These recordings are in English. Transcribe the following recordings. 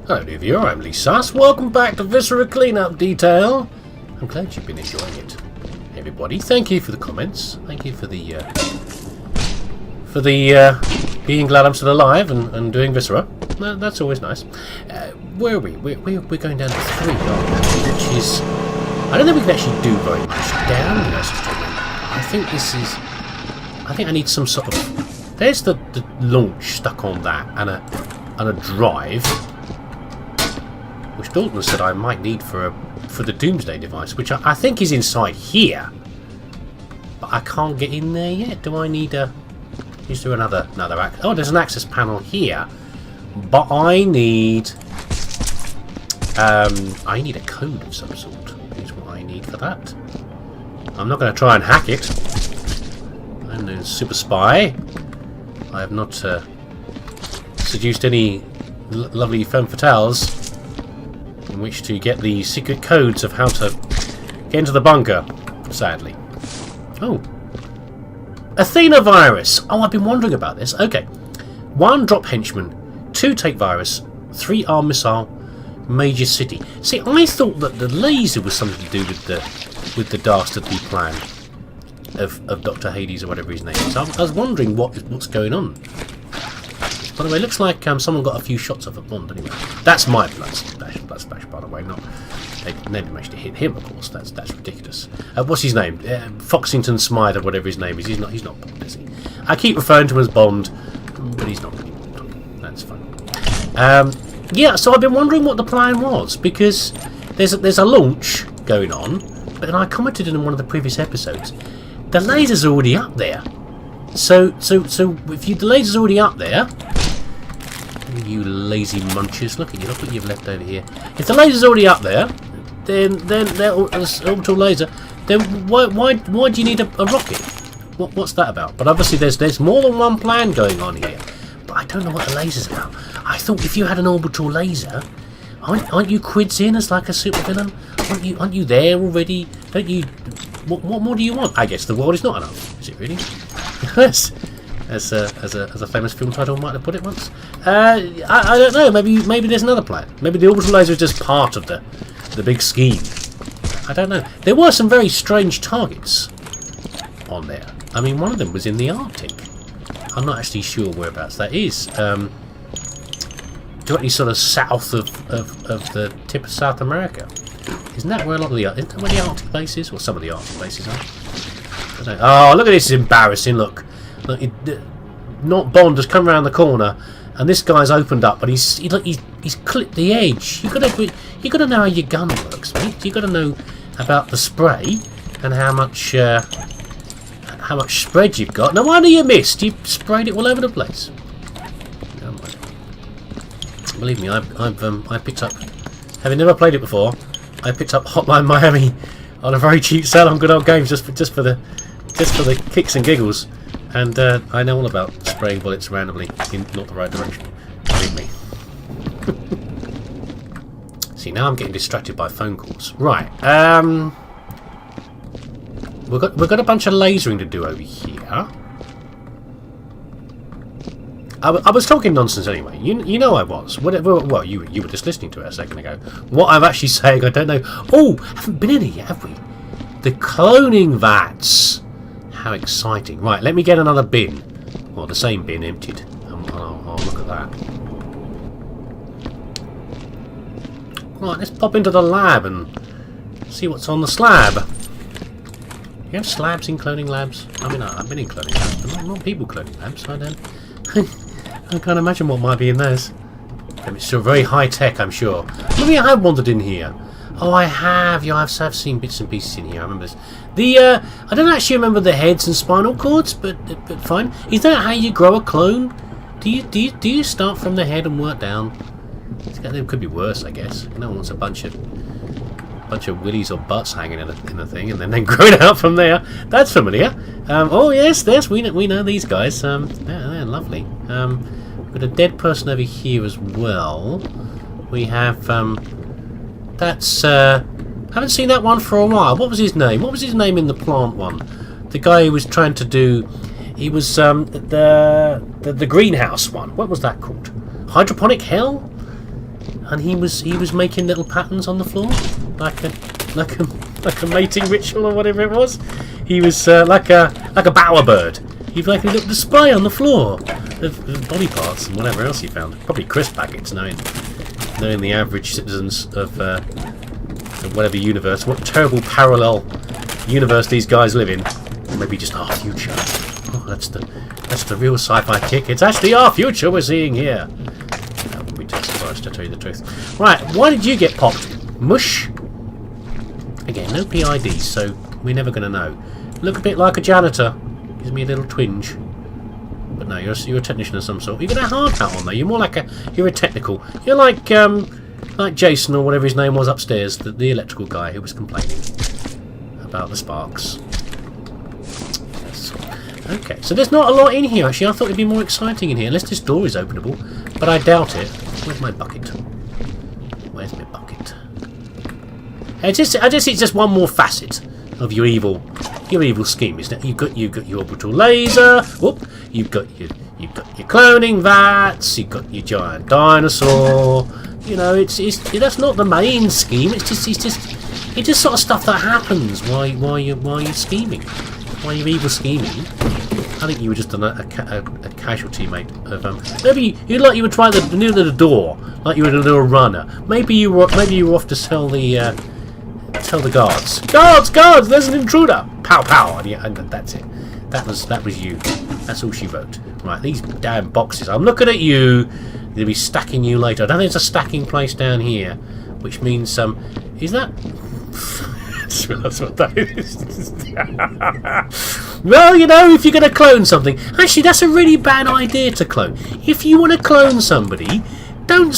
Hello dear viewer, I'm leesusss. Welcome back to Viscera Cleanup Detail. I'm glad you've been enjoying it, everybody. Thank you for the comments. Thank you for the being glad I'm still alive and doing Viscera. That's always nice. Where are we? We're going down to 3, which is... I don't think we can actually do very much down here. I think I need some sort of... There's the launch stuck on that and a drive, which Dalton said I might need for the Doomsday device, which I think is inside here, but I can't get in there yet. Do I need a... Is there another oh, there's an access panel here, but I need a code of some sort. Is what I need for that. I'm not going to try and hack it. I'm no super spy. I have not seduced any lovely femme fatales in which to get the secret codes of how to get into the bunker, sadly. Oh. Athena virus! Oh, I've been wondering about this. Okay. 1 drop henchman, 2 take virus, 3 arm missile, major city. See, I thought that the laser was something to do with the dastardly plan of Dr. Hades or whatever his name is. I was wondering what's going on. By the way, it looks like someone got a few shots of a Bond anyway. That's my blood splash, by the way. Not they never managed to hit him, of course. That's ridiculous. What's his name? Foxington Smythe or whatever his name is. He's not Bond, is he? I keep referring to him as Bond, but he's not really Bond. That's fine. Yeah, so I've been wondering what the plan was, because there's a launch going on, but then I commented in one of the previous episodes. The laser's already up there. So if the laser's already up there, you lazy munchers, look at you, look what you've left over here. If the laser's already up there, then orbital laser, then why do you need a rocket? What's that about? But obviously there's more than one plan going on here. But I don't know what the laser's about. I thought if you had an orbital laser, aren't you quids in as like a supervillain? Aren't you there already? Don't you? What more do you want? I guess the world is not enough. Is it really? Yes. As a famous film title might have put it once. I don't know. Maybe there's another plan. Maybe the orbital laser is just part of the big scheme. I don't know. There were some very strange targets on there. I mean, one of them was in the Arctic. I'm not actually sure whereabouts that is. Directly sort of south of the tip of South America. Isn't that where a lot of the Arctic bases, or some of the Arctic bases are? I don't know. Oh, look at this! It's embarrassing. Look, not Bond has come around the corner, and this guy's opened up, but he's clipped the edge. You gotta know how your gun works, mate. You gotta know about the spray and how much spread you've got. No wonder you missed. You sprayed it all over the place. Never mind. Believe me, I picked up, having never played it before, I picked up Hotline Miami on a very cheap sale on Good Old Games just for the kicks and giggles, and I know all about spraying bullets randomly in not the right direction. Believe me. See, now I'm getting distracted by phone calls. Right. We've got a bunch of lasering to do over here. I was talking nonsense anyway. You know I was. Well, you were just listening to it a second ago. What I'm actually saying, I don't know. Oh, haven't been in it yet, have we? The cloning vats. How exciting! Right, let me get another bin. Well, the same bin emptied. Oh, look at that. Right, let's pop into the lab and see what's on the slab. You have slabs in cloning labs? I mean, I've been in cloning labs, but not people cloning labs. I don't. I can't imagine what might be in those. It's still very high tech, I'm sure. Maybe I have wandered in here. Oh, I have. Yeah, I've seen bits and pieces in here. I remember this. I don't actually remember the heads and spinal cords, but fine. Is that how you grow a clone? Do you start from the head and work down? It could be worse, I guess. No one wants a bunch of willies or butts hanging in a thing, and then grow it out from there. That's familiar. Oh yes, we know these guys. They're lovely. We've got a dead person over here as well. We have that's haven't seen that one for a while. What was his name? What was his name in the plant one? The guy who was trying to do. He was the greenhouse one. What was that called? Hydroponic Hell? and he was making little patterns on the floor, like a mating ritual or whatever it was. He was like a bowerbird. He was like a little display on the floor of body parts and whatever else he found. Probably crisp packets, knowing the average citizens of whatever universe, what terrible parallel universe these guys live in. Or maybe just our future. Oh, that's the real sci-fi kick. It's actually our future we're seeing here. That would be just surprised, to tell you the truth. Right, why did you get popped? Mush? Again, no PIDs, so we're never going to know. Look a bit like a janitor. Gives me a little twinge. But no, you're a technician of some sort. You've got a hard hat on though. You're more like you're a technical. You're like Jason or whatever his name was upstairs, the electrical guy who was complaining about the sparks. Okay, so there's not a lot in here actually. I thought it'd be more exciting in here, unless this door is openable, but I doubt it. Where's my bucket? Where's my bucket? I just it's just one more facet of your evil scheme, isn't it? You've got your orbital laser. Whoop! You've got your cloning vats. You've got your giant dinosaur. You know, that's not the main scheme. It's just sort of stuff that happens while you're scheming, while you're evil scheming. I think you were just a casualty, mate. Of maybe you were trying near the door, like you were a little runner. Maybe you were off to tell the guards. Guards! There's an intruder! Pow pow! And that's it. That was you. That's all she wrote. Right, these damn boxes. I'm looking at you. They'll be stacking you later. I don't think there's a stacking place down here, which means is that? That's what that is. Well, you know, if you're going to clone something, actually, that's a really bad idea to clone. If you want to clone somebody, don't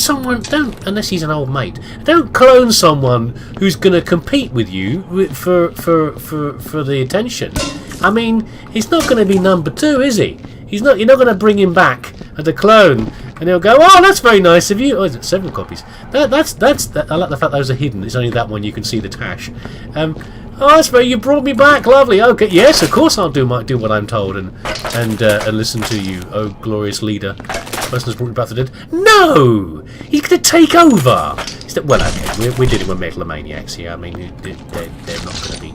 unless he's an old mate. Don't clone someone who's going to compete with you for the attention. I mean, he's not going to be number 2, is he? You're not going to bring him back as a clone, and he'll go, "Oh, that's very nice of you." Oh, is it 7 copies? That's I like the fact those are hidden. It's only that one you can see the tash. Oh, that's very. You brought me back, lovely. Okay, yes, of course I'll do what I'm told and listen to you, oh glorious leader. Person has brought me back to the dead. No, he's going to take over. Well, okay, we're dealing with megalomaniacs here. I mean, they're not going to be.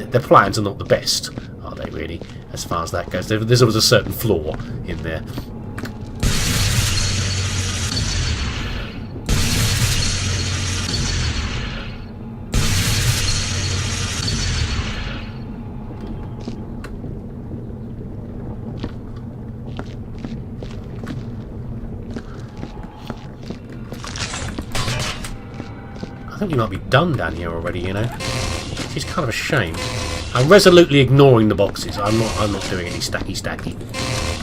Their plans are not the best, are they? Really, as far as that goes. There's always a certain flaw in there. I think we might be done down here already, you know. It's kind of a shame. I'm resolutely ignoring the boxes. I'm not doing any stacky.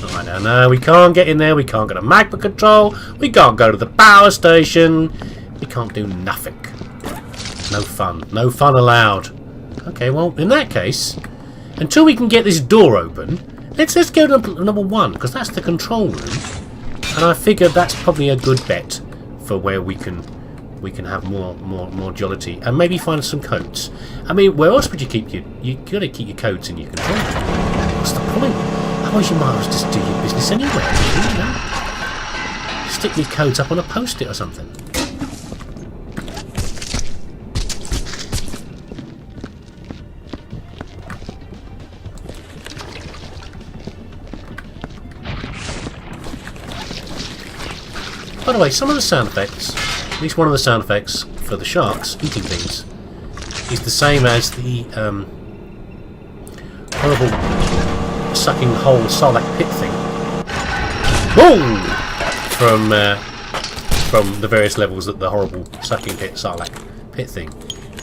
Not right now. No, we can't get in there. We can't go to magma control. We can't go to the power station. We can't do nothing. No fun. No fun allowed. Okay, well, in that case, until we can get this door open, let's go to number 1, because that's the control room. And I figure that's probably a good bet for where we can have more jollity and maybe find some coats. I mean, where else would you keep you gotta keep your coats in your control room. What's the point? Otherwise you might as well just do your business anywhere, you know? Stick your coats up on a post-it or something. By the way, some of the sound effects, at least one of the sound effects for the sharks eating things, is the same as the horrible sucking whole Sarlacc pit thing. Boom! From the various levels that the horrible sucking pit Sarlacc pit thing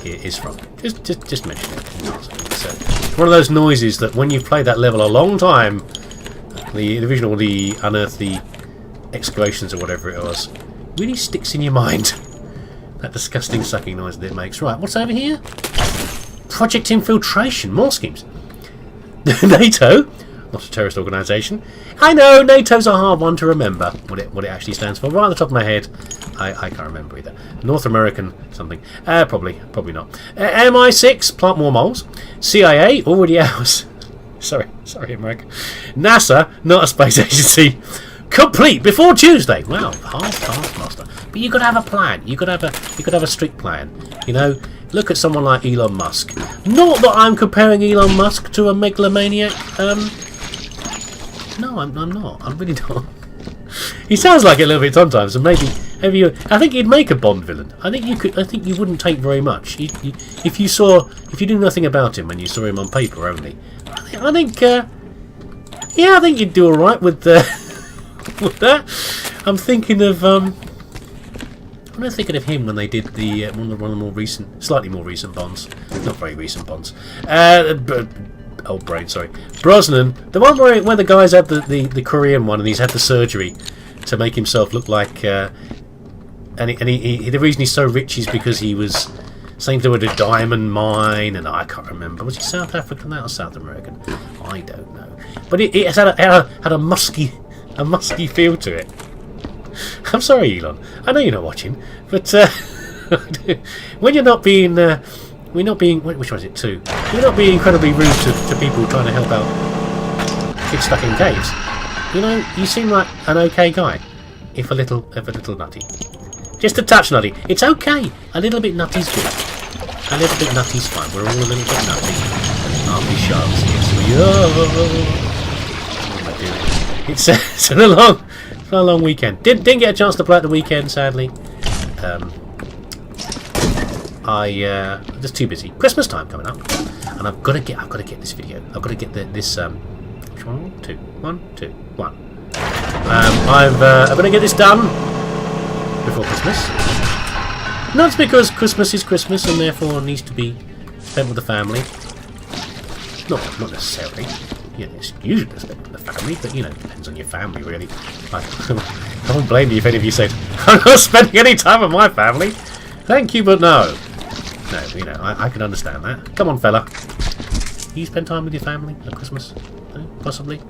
is from. Just mention it. It's one of those noises that when you've played that level a long time, the original, the unearthly excavations or whatever it was, really sticks in your mind. That disgusting sucking noise that it makes. Right, what's over here? Project Infiltration. More schemes. NATO, not a terrorist organisation. I know, NATO's a hard one to remember, what it actually stands for. Right at the top of my head, I can't remember either. North American something. Probably not. MI6, plant more moles. CIA, already ours. Sorry, America. NASA, not a space agency. Complete before Tuesday. Wow, half master. But you got to have a plan. You got to have a strict plan. You know, look at someone like Elon Musk. Not that I'm comparing Elon Musk to a megalomaniac. No, I'm not. I'm really not. He sounds like it a little bit sometimes, and maybe I think he'd make a Bond villain. I think you could. I think you wouldn't take very much if you knew nothing about him and you saw him on paper only. I think you'd do all right with with that. I'm thinking of I'm thinking of him when they did the one of the more recent, slightly more recent Bonds, not very recent Bonds. Old brain, sorry. Brosnan, the one where the guy's had the Korean one and he's had the surgery to make himself look like. And the reason he's so rich is because he was saying to a diamond mine, and I can't remember. Was he South African or South American? I don't know. But it had a musky feel to it. I'm sorry, Elon. I know you're not watching, but when you're not being, which one is it? 2. You're not being incredibly rude to people trying to help out kids stuck in caves. You know, you seem like an okay guy, if a little nutty. Just a touch nutty. It's okay. A little bit nutty's good. A little bit nutty's fine. We're all a little bit nutty. Aren't we, sharks? Yes, we are. What am I doing? It's a long weekend. Didn't get a chance to play at the weekend, sadly. I'm just too busy. Christmas time coming up, and I've got to get this video. I've got to get this. Which one? 2, 1, 2, 1. I'm going to get this done before Christmas. Not because Christmas is Christmas and therefore needs to be spent with the family. Not necessarily. You know, it's usually spent with the family, but you know, it depends on your family really. I won't blame you if any of you said, I'm not spending any time with my family. Thank you, but no. No, you know, I can understand that. Come on, fella. You spend time with your family at Christmas? No? Possibly?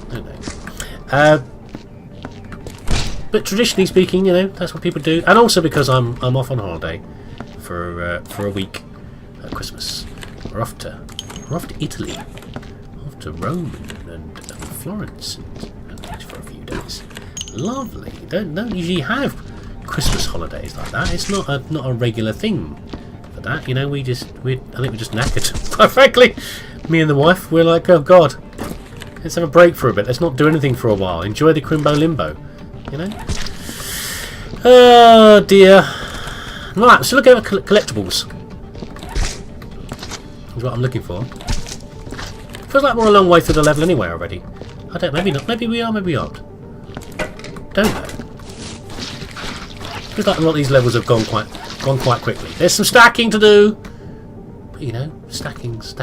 I don't know. But traditionally speaking, you know, that's what people do. And also because I'm off on holiday for a week at Christmas. We're off to Italy. Off to Rome and Florence and for a few days. Lovely. Don't usually have Christmas holidays like that. It's not a regular thing for that. You know, I think we're just knackered. Quite frankly, me and the wife, we're like, oh God, let's have a break for a bit. Let's not do anything for a while. Enjoy the Crimbo Limbo. You know? Oh dear. Right, so look at collectibles. That's what I'm looking for. Feels like we're a long way through the level anyway already. I don't. Maybe not. Maybe we are. Maybe we aren't. Don't know. Feels like a lot of these levels have gone quite quickly. There's some stacking to do. But you know, stacking's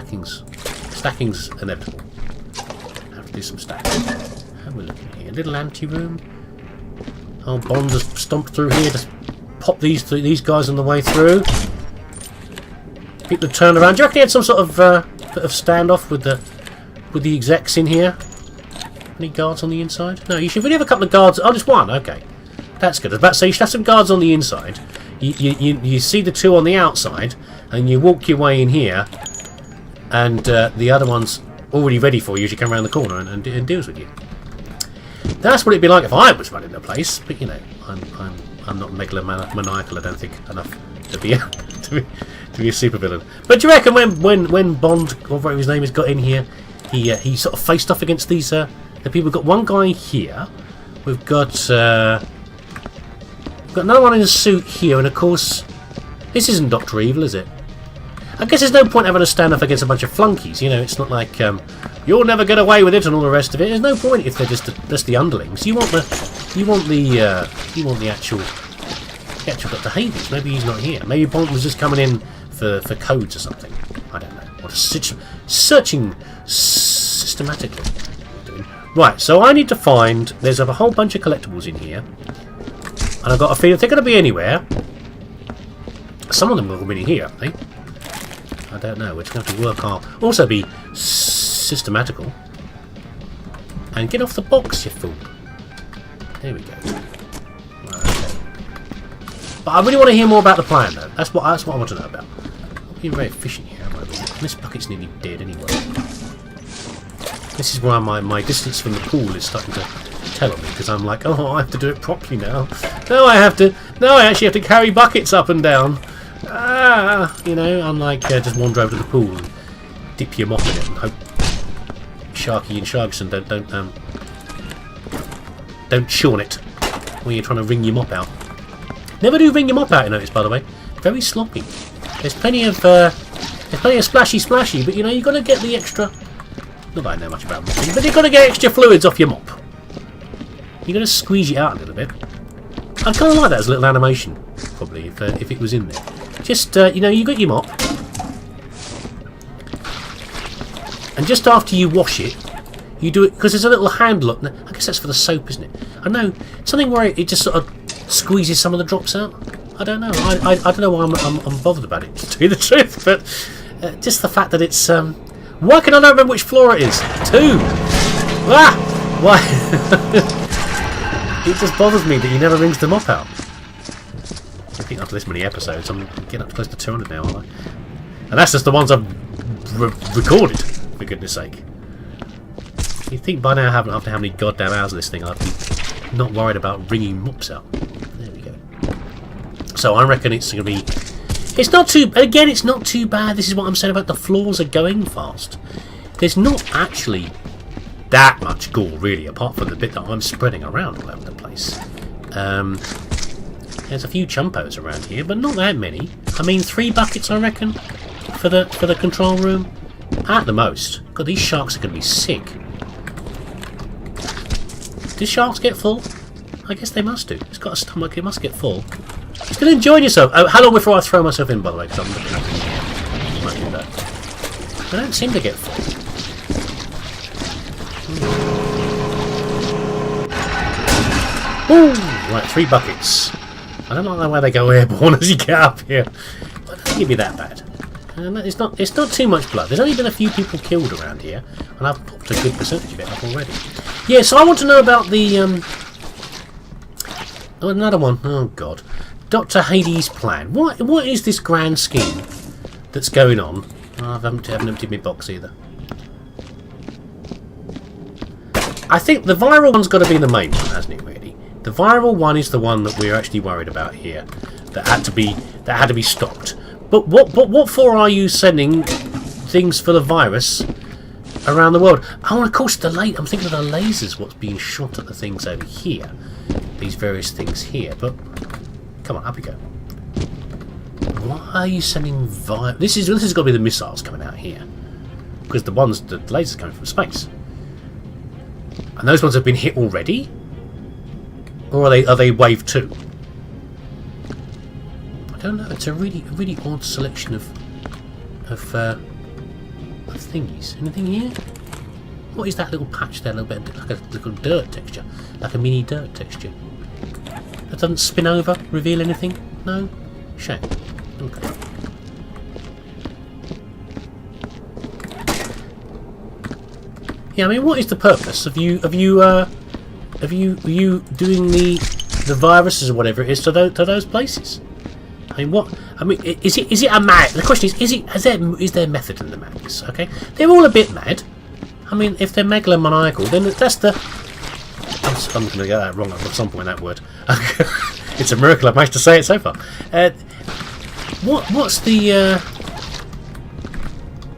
inevitable. Have to do some stacking. How are we looking here? A little anti-room. Oh, Bond has stomped through here. Just pop these guys on the way through. People turn around. Do you reckon he had some sort of standoff with the execs in here? Any guards on the inside? No, you should really have a couple of guards. Oh, just one. Okay, that's good. I was about to say you should have some guards on the inside. You see the 2 on the outside, and you walk your way in here, and the other one's already ready for you as you come around the corner and deals with you. That's what it'd be like if I was running the place, but you know, I'm not megalomaniacal, I don't think, enough to be a supervillain. But do you reckon when Bond, or whatever his name is, got in here, he sort of faced off against these the people? We've got one guy here, we've got another one in a suit here, and of course, this isn't Dr. Evil, is it? I guess there's no point having a stand-off against a bunch of flunkies. You know, it's not like you'll never get away with it and all the rest of it. There's no point if they're just the underlings. You want the actual Dr. Hades. Maybe he's not here. Maybe Bond was just coming in for codes or something. I don't know. Or searching systematically. Right. So I need to find. There's a whole bunch of collectibles in here, and I've got a feeling if they're going to be anywhere, some of them will be here, aren't they? I don't know. We're just going to have to work hard. Also be systematical. And get off the box, you fool. There we go. Right, okay. But I really want to hear more about the plan, though. That's what I want to know about. I'm being very efficient here, am I? This bucket's nearly dead anyway. This is why my distance from the pool is starting to tell on me, because I'm like, oh, I have to do it properly now. No, I actually have to carry buckets up and down. You know, unlike just wander over to the pool and dip your mop in it and hope Sharky and Sharkson don't shaun it when you're trying to wring your mop out. Never do wring your mop out, you notice, by the way. Very sloppy. There's plenty of splashy, but you know, you've got to get the extra. Not that I know much about mopping, but you've got to get extra fluids off your mop. You've got to squeeze it out a little bit. I'd kind of like that as a little animation, probably, if it was in there. Just, you know, you got your mop, and just after you wash it, you do it, because there's a little handle. I guess that's for the soap, isn't it? I know, something where it just sort of squeezes some of the drops out. I don't know. I don't know why I'm bothered about it, to tell you the truth, but just the fact that it's... why can I not remember which floor it is? 2! Ah! Why? It just bothers me that he never rings the mop out. I think after this many episodes, I'm getting up close to 200 now, aren't I? And that's just the ones I've recorded, for goodness sake. You'd think by now, after how many goddamn hours of this thing, I'd be not worried about wringing mops out. There we go. So I reckon it's going to be... It's not too... Again, it's not too bad. This is what I'm saying about the floors are going fast. There's not actually that much gore, really, apart from the bit that I'm spreading around all over the place. There's a few chumpos around here, but not that many. I mean, 3 buckets, I reckon, for the control room. At the most. God, these sharks are going to be sick. Do sharks get full? I guess they must do. It's got a stomach, it must get full. It's going to enjoy yourself. Oh, how long before I throw myself in, by the way? Because I'm looking up in here. Might do that. I don't seem to get full. Ooh, right, 3 buckets. I don't like the way they go airborne as you get up here. I don't think it'd be that bad. It's not too much blood. There's only been a few people killed around here, and I've popped a good percentage of it up already. Yeah, so I want to know about the oh, another one. Oh God, Dr. Hades' plan. What is this grand scheme that's going on? Oh, I haven't emptied my box either. I think the viral one's got to be the main one, hasn't it? Really, the viral one is the one that we're actually worried about here. That had to be stopped. But what for are you sending things for the virus around the world? Oh, and of course I'm thinking of the lasers. What's being shot at the things over here? These various things here. But come on, up we go. Why are you sending virus? This has got to be the missiles coming out here, because the lasers coming from space, and those ones have been hit already, or are they wave 2? I don't know. It's a really odd selection of thingies. Anything here? What is that little patch there? A little bit like a little dirt texture, like a mini dirt texture. That doesn't spin over, reveal anything. No, shame. Okay. Yeah, I mean, what is the purpose of you doing the viruses or whatever it is to those places? I mean, what? I mean, is it a mad? The question is there method in the madness? Okay, they're all a bit mad. I mean, if they're megalomaniacal, then that's the. I'm going to get that wrong at some point. That word. It's a miracle I've managed to say it so far. What's the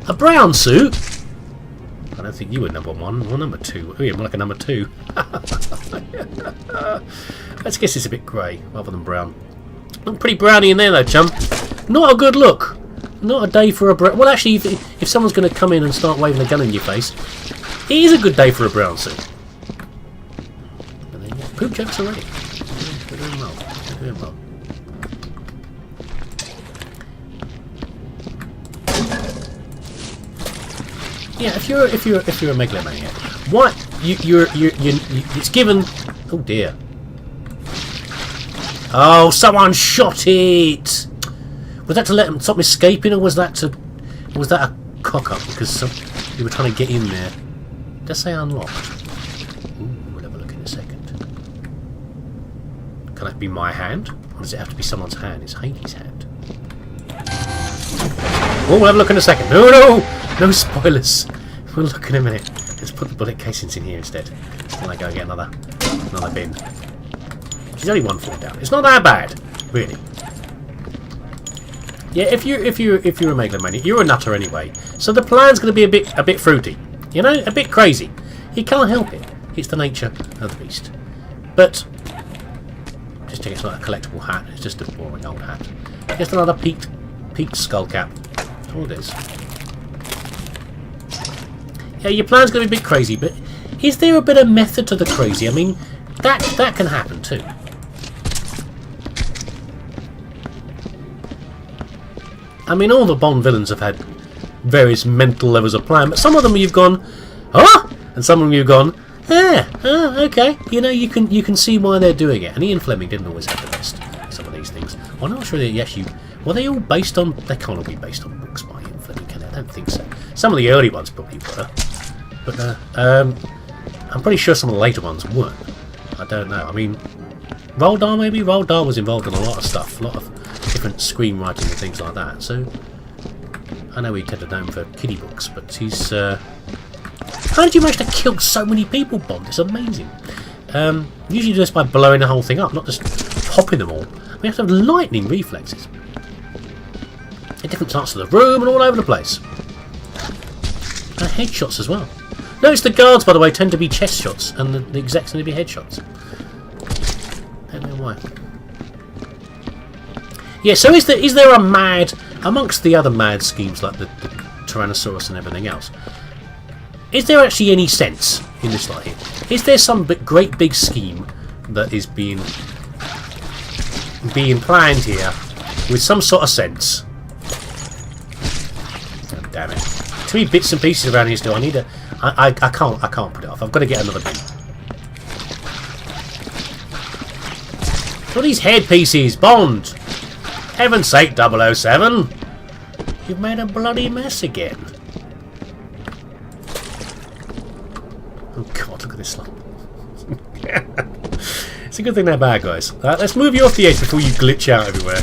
a brown suit? I don't think you were number 1 or number 2. Oh yeah, more like a number 2. Let's guess it's a bit grey rather than brown. Not pretty browny in there though, chum. Not a good look. Not a day for a brown. Well, actually, if someone's going to come in and start waving a gun in your face, it is a good day for a brown suit. But then, yeah, poop jokes already. They're doing well. They're doing well. Yeah, if you're a megalomaniac, what you're it's given. Oh dear. Oh, someone shot it! Was that to let them stop escaping, or was that a cock up because you were trying to get in there? Did I say unlocked? Ooh, we'll have a look in a second. Can that be my hand, or does it have to be someone's hand? It's Hades' hand. Oh, we'll have a look in a second. No spoilers. We'll look in a minute. Let's put the bullet casings in here instead. And I go get another bin. There's only one falling down. It's not that bad, really. Yeah, if you're a megalomaniac, you're a nutter anyway. So the plan's going to be a bit fruity, you know, a bit crazy. You can't help it. It's the nature of the beast. But just check, it's not a collectible hat. It's just a boring old hat. Just another peaked skull cap. That's all it is. Yeah, your plan's going to be a bit crazy, but is there a bit of method to the crazy? I mean, that can happen too. I mean, all the Bond villains have had various mental levels of plan, but some of them you've gone, ah, and some of them you've gone, yeah, okay. You know, you can see why they're doing it. And Ian Fleming didn't always have the best some of these things. I'm not sure they actually were they all based on. They can't all be based on books by Ian Fleming, can they? I don't think so. Some of the early ones probably were, but I'm pretty sure some of the later ones weren't. I don't know. I mean, Roald Dahl maybe. Roald Dahl was involved in a lot of stuff, a lot of different screenwriting and things like that. So I know we tend to know him for kiddie books, but he's. How did you manage to kill so many people, Bond? It's amazing. Usually just by blowing the whole thing up, not just popping them all. We have to have lightning reflexes. At different parts of the room and all over the place. And headshots as well. Notice the guards, by the way, tend to be chest shots, and the execs tend to be headshots. Don't know why. Yeah, so is there a mad, amongst the other mad schemes like the Tyrannosaurus and everything else, is there actually any sense in this lot here? Is there some great big scheme that is being planned here with some sort of sense? Oh, damn it! Too many bits and pieces around here still. I need a. I can't put it off. I've got to get another bin. What are these headpieces, Bond? Heaven's sake, 007! You've made a bloody mess again. Oh God, look at this slump. It's a good thing they're bad guys. Let's move you off the edge before you glitch out everywhere.